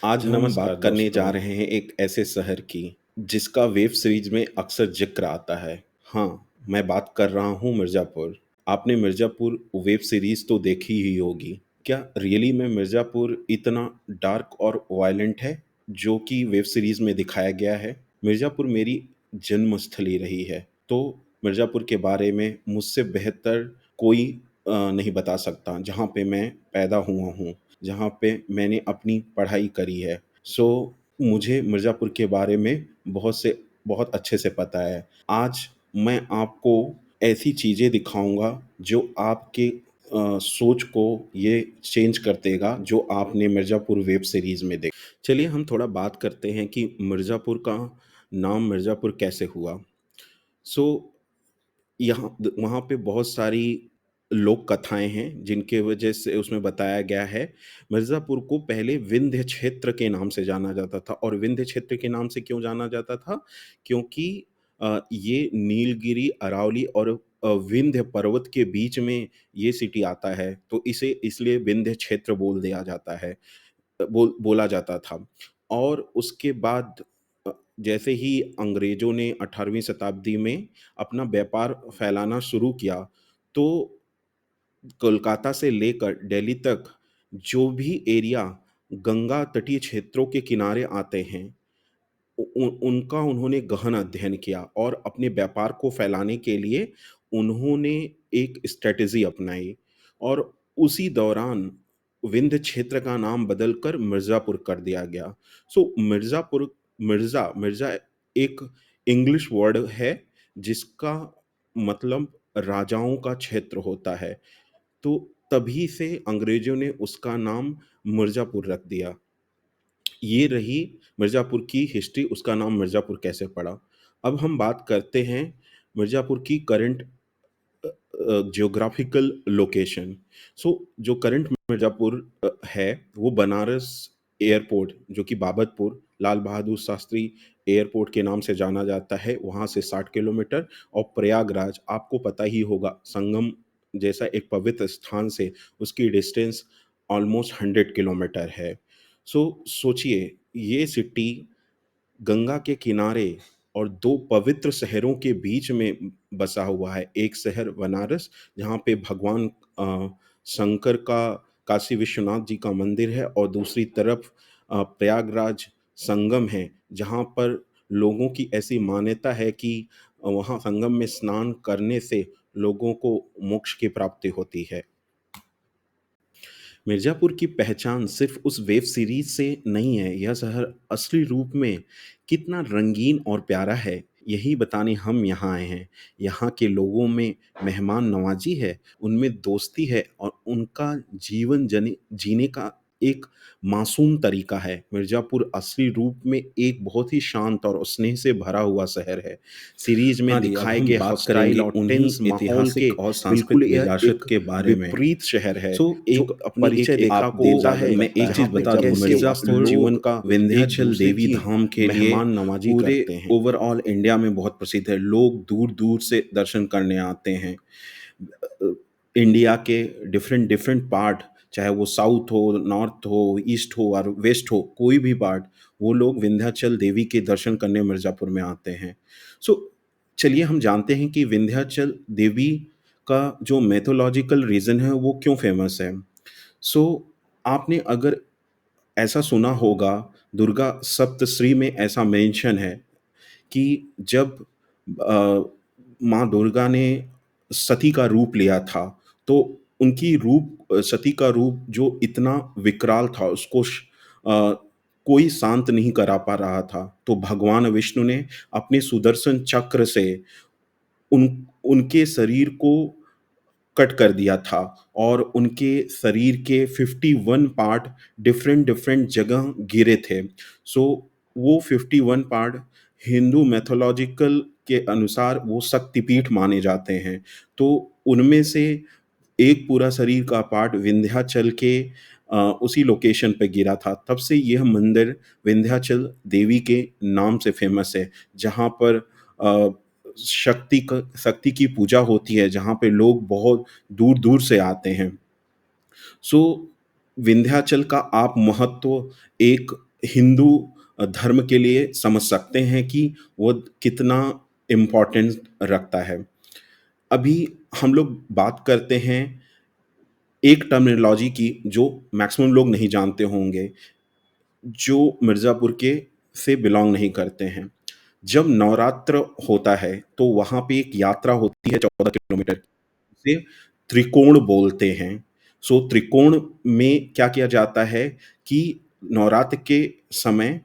आज हम नमस्कार बात करने जा दोस्तों। रहे हैं एक ऐसे शहर की जिसका वेब सीरीज में अक्सर जिक्र आता है। हाँ, मैं बात कर रहा हूँ मिर्ज़ापुर। आपने मिर्ज़ापुर वेब सीरीज तो देखी ही होगी। क्या रियली में मिर्ज़ापुर इतना डार्क और वायलेंट है जो कि वेब सीरीज में दिखाया गया है? मिर्ज़ापुर मेरी जन्मस्थली रही है, तो मिर्ज़ापुर के बारे में मुझसे बेहतर कोई नहीं बता सकता, जहाँ पे मैं पैदा हुआ हूँ, जहाँ पे मैंने अपनी पढ़ाई करी है। सो मुझे मिर्ज़ापुर के बारे में बहुत अच्छे से पता है। आज मैं आपको ऐसी चीज़ें दिखाऊँगा जो आपके सोच को ये चेंज कर देगा जो आपने मिर्ज़ापुर वेब सीरीज़ में देखा। चलिए हम थोड़ा बात करते हैं कि मिर्ज़ापुर का नाम मिर्ज़ापुर कैसे हुआ। सो यहाँ वहाँ पे बहुत सारी लोक कथाएँ हैं, जिनके वजह से उसमें बताया गया है। मिर्ज़ापुर को पहले विंध्य क्षेत्र के नाम से जाना जाता था और विंध्य क्षेत्र के नाम से क्यों जाना जाता था? क्योंकि ये नीलगिरी, अरावली और विंध्य पर्वत के बीच में ये सिटी आता है, तो इसे इसलिए विंध्य क्षेत्र बोला जाता था। और उसके बाद जैसे ही अंग्रेज़ों ने 18वीं शताब्दी में अपना व्यापार फैलाना शुरू किया, तो कोलकाता से लेकर दिल्ली तक जो भी एरिया गंगा तटीय क्षेत्रों के किनारे आते हैं, उनका उन्होंने गहन अध्ययन किया और अपने व्यापार को फैलाने के लिए उन्होंने एक स्ट्रैटेजी अपनाई और उसी दौरान विंध्य क्षेत्र का नाम बदलकर मिर्ज़ापुर कर दिया गया। सो मिर्ज़ापुर मिर्ज़ा मिर्ज़ा एक इंग्लिश वर्ड है जिसका मतलब राजाओं का क्षेत्र होता है। तो तभी से अंग्रेज़ों ने उसका नाम मिर्ज़ापुर रख दिया। ये रही मिर्ज़ापुर की हिस्ट्री, उसका नाम मिर्ज़ापुर कैसे पड़ा। अब हम बात करते हैं मिर्ज़ापुर की करंट ज्योग्राफिकल लोकेशन। सो जो करंट मिर्ज़ापुर है, वो बनारस एयरपोर्ट जो कि बाबतपुर लाल बहादुर शास्त्री एयरपोर्ट के नाम से जाना जाता है, वहाँ से 60 किलोमीटर और प्रयागराज आपको पता ही होगा संगम जैसा एक पवित्र स्थान से उसकी डिस्टेंस ऑलमोस्ट 100 किलोमीटर है। सो सोचिए ये सिटी गंगा के किनारे और 2 पवित्र शहरों के बीच में बसा हुआ है। एक शहर बनारस जहाँ पे भगवान शंकर का काशी विश्वनाथ जी का मंदिर है और दूसरी तरफ प्रयागराज संगम है, जहाँ पर लोगों की ऐसी मान्यता है कि वहाँ संगम में स्नान करने से लोगों को मोक्ष की प्राप्ति होती है। मिर्ज़ापुर की पहचान सिर्फ उस वेब सीरीज से नहीं है, यह शहर असली रूप में कितना रंगीन और प्यारा है, यही बताने हम यहाँ आए हैं। यहाँ के लोगों में मेहमान नवाज़ी है, उनमें दोस्ती है और उनका जीने का एक मासूम तरीका है। मिर्ज़ापुर असली रूप में एक बहुत ही शांत और स्नेह से भरा हुआ शहर है। सीरीज में हाँ जी, अब दिखाए हम गए बात हॉस्टाइल करेंगे और उन्हीं टेंस माहौल के ऐतिहासिक और बिल्कुल सांस्कृतिक यह विरासत एक के बारे में। विपरीत शहर है, जो एक अपनी परिचय एक देखा आपको देता ज़्यादा है। मैं लगता है, एक जहाँ चीज़ पे बता दूँ, कैसे मिर्ज़ापुर लोग का एक विंध्याचल दूसरे देवी की धाम के लिए मेहमान नवाज़ी पूरे करते हैं। ओवरऑल इंडिया में बहुत प्रसिद्ध है। लोग दूर-दूर से दर्शन करने आते हैं। इंडिया के डिफरेंट डिफरेंट पार्ट, चाहे वो साउथ हो, नॉर्थ हो, ईस्ट हो और वेस्ट हो, कोई भी पार्ट, वो लोग विंध्याचल देवी के दर्शन करने मिर्ज़ापुर में आते हैं। सो चलिए हम जानते हैं कि विंध्याचल देवी का जो मैथोलॉजिकल रीज़न है वो क्यों फ़ेमस है। सो आपने अगर ऐसा सुना होगा, दुर्गा सप्तश्री में ऐसा मेंशन है कि जब माँ दुर्गा ने सती का रूप लिया था, तो सती का रूप जो इतना विकराल था, उसको कोई शांत नहीं करा पा रहा था। तो भगवान विष्णु ने अपने सुदर्शन चक्र से उन उनके शरीर को कट कर दिया था और उनके शरीर के 51 पार्ट डिफरेंट डिफरेंट जगह गिरे थे। सो वो 51 पार्ट हिंदू मैथोलॉजिकल के अनुसार वो शक्तिपीठ माने जाते हैं। तो उनमें से एक पूरा शरीर का पार्ट विंध्याचल के उसी लोकेशन पे गिरा था। तब से यह मंदिर विंध्याचल देवी के नाम से फ़ेमस है, जहाँ पर अ, शक्ति की पूजा होती है, जहाँ पे लोग बहुत दूर-दूर से आते हैं। सो विंध्याचल का आप महत्व एक हिंदू धर्म के लिए समझ सकते हैं कि वो कितना इम्पोर्टेंस रखता है। अभी हम लोग बात करते हैं एक टर्मिनोलॉजी की जो मैक्सिमम लोग नहीं जानते होंगे, जो मिर्ज़ापुर के से बिलॉन्ग नहीं करते हैं। जब नवरात्र होता है, तो वहाँ पे एक यात्रा होती है 14 किलोमीटर की, उसे त्रिकोण बोलते हैं। सो त्रिकोण में क्या किया जाता है कि नवरात्र के समय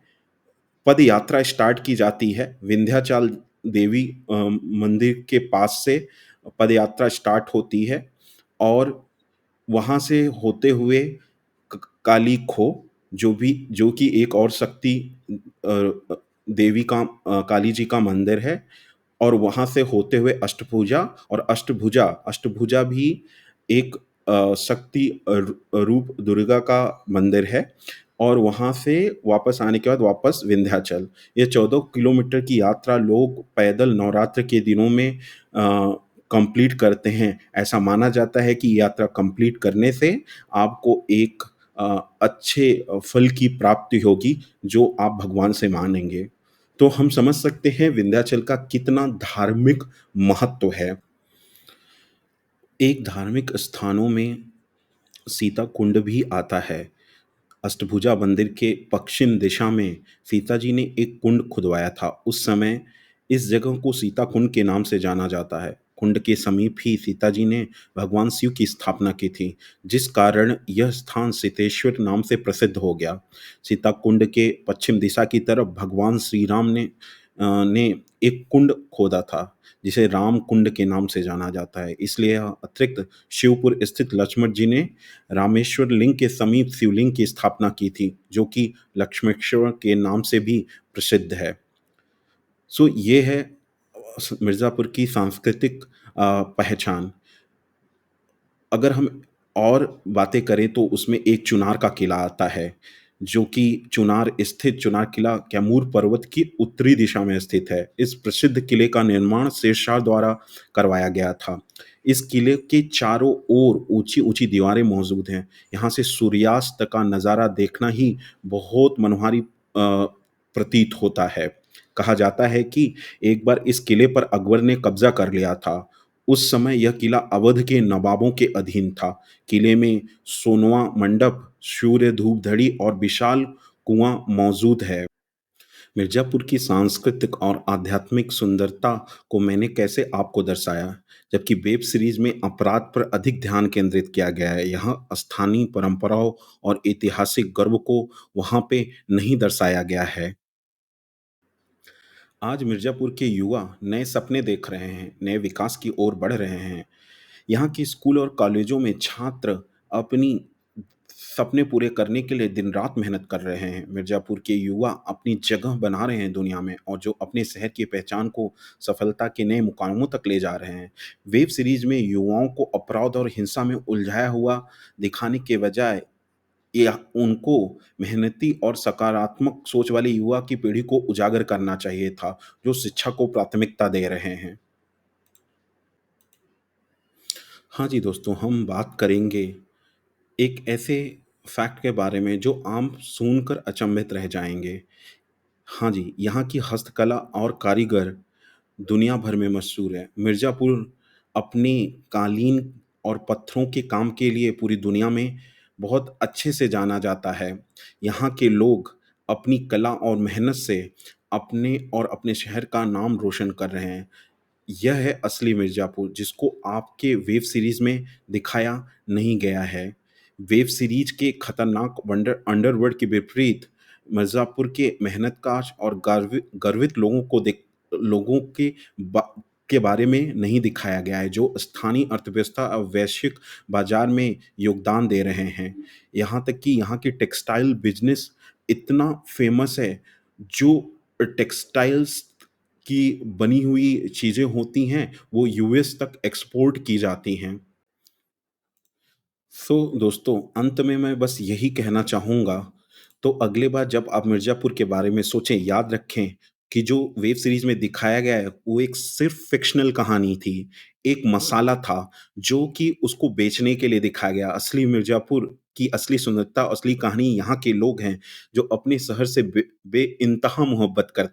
पद यात्रा स्टार्ट की जाती है। विंध्याचल देवी मंदिर के पास से पद यात्रा स्टार्ट होती है और वहाँ से होते हुए काली खो जो कि एक और शक्ति देवी का काली जी का मंदिर है और वहाँ से होते हुए अष्टभुजा और अष्टभुजा भी एक शक्ति रूप दुर्गा का मंदिर है और वहाँ से वापस आने के बाद वापस विंध्याचल। ये 14 किलोमीटर की यात्रा लोग पैदल नवरात्र के दिनों में कंप्लीट करते हैं। ऐसा माना जाता है कि यात्रा कंप्लीट करने से आपको एक अच्छे फल की प्राप्ति होगी, जो आप भगवान से माँगेंगे। तो हम समझ सकते हैं विंध्याचल का कितना धार्मिक महत्व है। एक धार्मिक स्थानों में सीता कुंड भी आता है। अष्टभुजा मंदिर के पश्चिम दिशा में सीता जी ने एक कुंड खुदवाया था। उस समय इस जगह को सीता कुंड के नाम से जाना जाता है। कुंड के समीप ही सीता जी ने भगवान शिव की स्थापना की थी, जिस कारण यह स्थान सीतेश्वर नाम से प्रसिद्ध हो गया। सीता कुंड के पश्चिम दिशा की तरफ भगवान श्री राम ने एक कुंड खोदा था, जिसे राम कुंड के नाम से जाना जाता है। इसलिए यह अतिरिक्त शिवपुर स्थित लक्ष्मण जी ने रामेश्वर लिंग के समीप शिवलिंग की स्थापना की थी, जो कि लक्ष्मेश्वर के नाम से भी प्रसिद्ध है। सो ये है मिर्ज़ापुर की सांस्कृतिक पहचान। अगर हम और बातें करें तो उसमें एक चुनार का किला आता है, जो कि चुनार स्थित चुनार किला कैमूर पर्वत की उत्तरी दिशा में स्थित है। इस प्रसिद्ध किले का निर्माण शेरशाह द्वारा करवाया गया था। इस किले के चारों ओर ऊँची-ऊँची दीवारें मौजूद हैं। यहाँ से सूर्यास्त का नज़ारा देखना ही बहुत मनोहारी प्रतीत होता है। कहा जाता है कि एक बार इस किले पर अकबर ने कब्ज़ा कर लिया था। उस समय यह किला अवध के नवाबों के अधीन था। किले में सोनवा मंडप, सूर्य धूपधड़ी और विशाल कुआं मौजूद है। मिर्ज़ापुर की सांस्कृतिक और आध्यात्मिक सुंदरता को मैंने कैसे आपको दर्शाया, जबकि वेब सीरीज में अपराध पर अधिक ध्यान केंद्रित किया गया है। यहाँ स्थानीय परंपराओं और ऐतिहासिक गर्व को वहाँ पे नहीं दर्शाया गया है। आज मिर्ज़ापुर के युवा नए सपने देख रहे हैं, नए विकास की ओर बढ़ रहे हैं। यहाँ के स्कूल और कॉलेजों में छात्र अपनी सपने पूरे करने के लिए दिन-रात मेहनत कर रहे हैं। मिर्ज़ापुर के युवा अपनी जगह बना रहे हैं दुनिया में और जो अपने शहर की पहचान को सफलता के नए मुकामों तक ले जा रहे हैं। वेब सीरीज़ में युवाओं को अपराध और हिंसा में उलझाया हुआ दिखाने के बजाय या उनको मेहनती और सकारात्मक सोच वाली युवा की पीढ़ी को उजागर करना चाहिए था, जो शिक्षा को प्राथमिकता दे रहे हैं। हाँ जी दोस्तों, हम बात करेंगे एक ऐसे फैक्ट के बारे में जो आम सुनकर अचंभित रह जाएँगे। हाँ जी, यहाँ की हस्तकला और कारीगर दुनिया भर में मशहूर है। मिर्ज़ापुर अपनी कालीन और पत्थरों के काम के लिए पूरी दुनिया में बहुत अच्छे से जाना जाता है। यहाँ के लोग अपनी कला और मेहनत से अपने और अपने शहर का नाम रोशन कर रहे हैं। यह है असली मिर्ज़ापुर, जिसको आपके वेब सीरीज़ में दिखाया नहीं गया है। वेब सीरीज़ के खतरनाक अंडरवर्ल्ड के विपरीत मिर्ज़ापुर के मेहनतकाश और गर्वित लोगों बा के बारे में नहीं दिखाया गया है, जो स्थानीय अर्थव्यवस्था और वैश्विक बाज़ार में योगदान दे रहे हैं। यहाँ तक कि यहाँ की टेक्सटाइल बिज़नेस इतना फ़ेमस है, जो टेक्सटाइल्स की बनी हुई चीज़ें होती हैं, वो यूएस तक एक्सपोर्ट की जाती हैं। सो दोस्तों, अंत में मैं बस यही कहना चाहूँगा, तो अगली बार जब आप मिर्ज़ापुर के बारे में सोचें, याद रखें कि जो वेब सीरीज़ में दिखाया गया है, वो एक सिर्फ़ फ़िक्शनल कहानी थी। एक मसाला था, जो कि उसको बेचने के लिए दिखाया गया। असली मिर्ज़ापुर की असली सुंदरता, असली कहानी यहाँ के लोग हैं, जो अपने शहर से बेइंतहा मोहब्बत करते